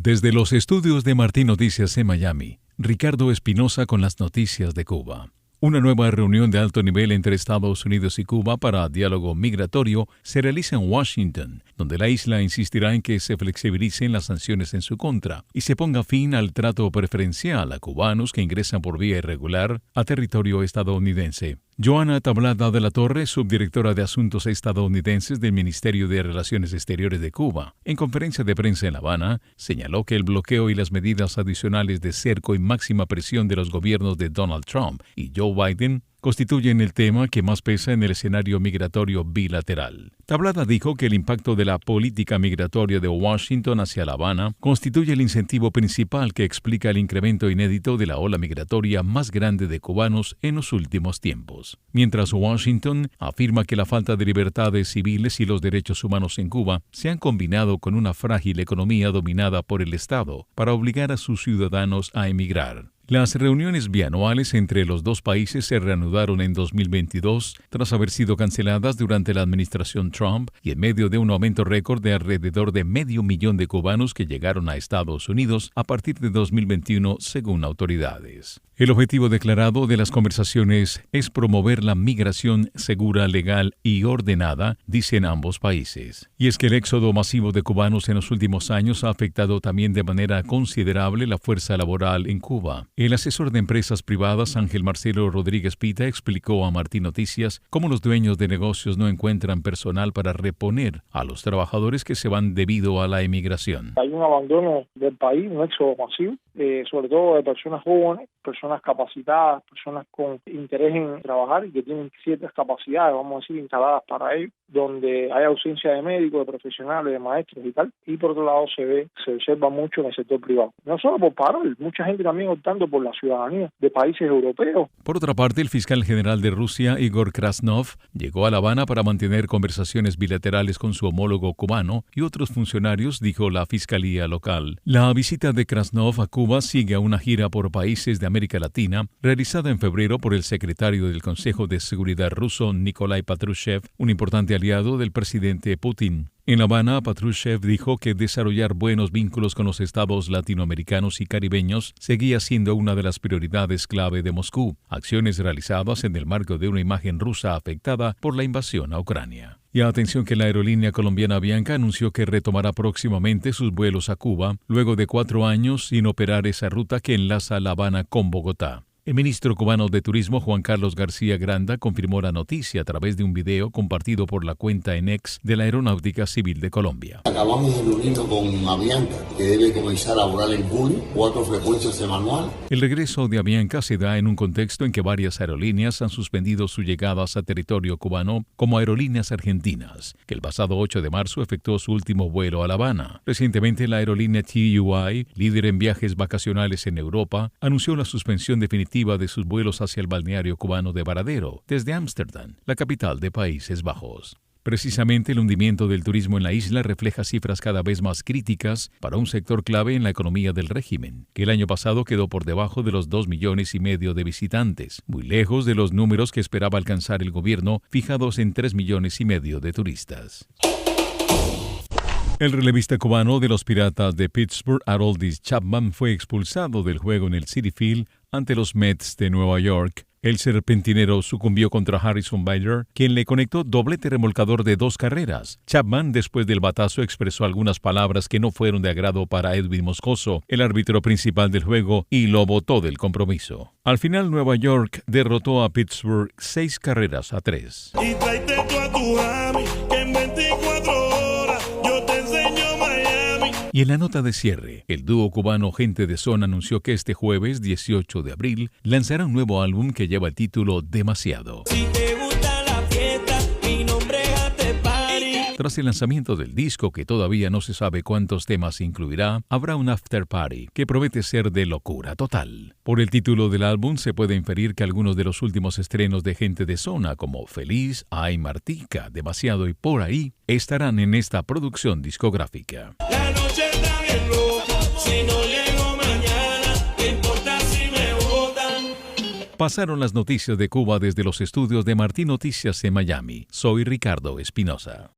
Desde los estudios de Martín Noticias en Miami, Ricardo Espinosa con las noticias de Cuba. Una nueva reunión de alto nivel entre Estados Unidos y Cuba para diálogo migratorio se realiza en Washington, donde la isla insistirá en que se flexibilicen las sanciones en su contra y se ponga fin al trato preferencial a cubanos que ingresan por vía irregular a territorio estadounidense. Joana Tablada de la Torre, subdirectora de Asuntos Estadounidenses del Ministerio de Relaciones Exteriores de Cuba, en conferencia de prensa en La Habana, señaló que el bloqueo y las medidas adicionales de cerco y máxima presión de los gobiernos de Donald Trump y Joe Biden constituyen el tema que más pesa en el escenario migratorio bilateral. Tablada dijo que el impacto de la política migratoria de Washington hacia La Habana constituye el incentivo principal que explica el incremento inédito de la ola migratoria más grande de cubanos en los últimos tiempos. Mientras Washington afirma que la falta de libertades civiles y los derechos humanos en Cuba se han combinado con una frágil economía dominada por el Estado para obligar a sus ciudadanos a emigrar. Las reuniones bianuales entre los dos países se reanudaron en 2022 tras haber sido canceladas durante la administración Trump y en medio de un aumento récord de alrededor de 500,000 de cubanos que llegaron a Estados Unidos a partir de 2021, según autoridades. El objetivo declarado de las conversaciones es promover la migración segura, legal y ordenada, dicen ambos países. Y es que el éxodo masivo de cubanos en los últimos años ha afectado también de manera considerable la fuerza laboral en Cuba. El asesor de empresas privadas, Ángel Marcelo Rodríguez Pita, explicó a Martín Noticias cómo los dueños de negocios no encuentran personal para reponer a los trabajadores que se van debido a la emigración. Hay un abandono del país, un éxodo masivo, sobre todo de personas jóvenes, personas capacitadas, personas con interés en trabajar y que tienen ciertas capacidades, vamos a decir, instaladas para ello, donde hay ausencia de médicos, de profesionales, de maestros y tal. Y por otro lado se observa mucho en el sector privado. No solo por paro, mucha gente también optando por la ciudadanía de países europeos. Por otra parte, el fiscal general de Rusia, Igor Krasnov, llegó a La Habana para mantener conversaciones bilaterales con su homólogo cubano y otros funcionarios, dijo la fiscalía local. La visita de Krasnov a Cuba sigue a una gira por países de América Latina, realizada en febrero por el secretario del Consejo de Seguridad ruso, Nikolai Patrushev, un importante aliado del presidente Putin. En La Habana, Patrushev dijo que desarrollar buenos vínculos con los estados latinoamericanos y caribeños seguía siendo una de las prioridades clave de Moscú, acciones realizadas en el marco de una imagen rusa afectada por la invasión a Ucrania. Y atención que la aerolínea colombiana Avianca anunció que retomará próximamente sus vuelos a Cuba, luego de 4 años sin operar esa ruta que enlaza La Habana con Bogotá. El ministro cubano de Turismo, Juan Carlos García Granda, confirmó la noticia a través de un video compartido por la cuenta en X de la Aeronáutica Civil de Colombia. Acabamos de reunirnos con Avianca, que debe comenzar a volar en julio, 4 frecuencias semanales. El regreso de Avianca se da en un contexto en que varias aerolíneas han suspendido sus llegadas a territorio cubano, como Aerolíneas Argentinas, que el pasado 8 de marzo efectuó su último vuelo a La Habana. Recientemente, la aerolínea TUI, líder en viajes vacacionales en Europa, anunció la suspensión definitiva de sus vuelos hacia el balneario cubano de Varadero, desde Ámsterdam, la capital de Países Bajos. Precisamente el hundimiento del turismo en la isla refleja cifras cada vez más críticas para un sector clave en la economía del régimen, que el año pasado quedó por debajo de los 2,5 millones de visitantes, muy lejos de los números que esperaba alcanzar el gobierno, fijados en 3,5 millones de turistas. El relevista cubano de los Piratas de Pittsburgh, Aroldis Chapman, fue expulsado del juego en el Citi Field ante los Mets de Nueva York. El serpentinero sucumbió contra Harrison Bader, quien le conectó doblete remolcador de 2 carreras. Chapman, después del batazo, expresó algunas palabras que no fueron de agrado para Edwin Moscoso, el árbitro principal del juego, y lo botó del compromiso. Al final, Nueva York derrotó a Pittsburgh 6-3. Y tráete tú a tu mami, que en 24 horas yo te enseño Miami. Y en la nota de cierre, el dúo cubano Gente de Son anunció que este jueves 18 de abril lanzará un nuevo álbum que lleva el título Demasiado. Si te gusta la fiesta, mi nombre es After Party. Tras el lanzamiento del disco, que todavía no se sabe cuántos temas incluirá, habrá un after party que promete ser de locura total. Por el título del álbum se puede inferir que algunos de los últimos estrenos de Gente de Zona, como Feliz, Ay Martica, Demasiado y Por Ahí, estarán en esta producción discográfica. La noche está bien loca, si no llego mañana, ¿qué importa si me botan? Pasaron las noticias de Cuba desde los estudios de Martín Noticias en Miami. Soy Ricardo Espinosa.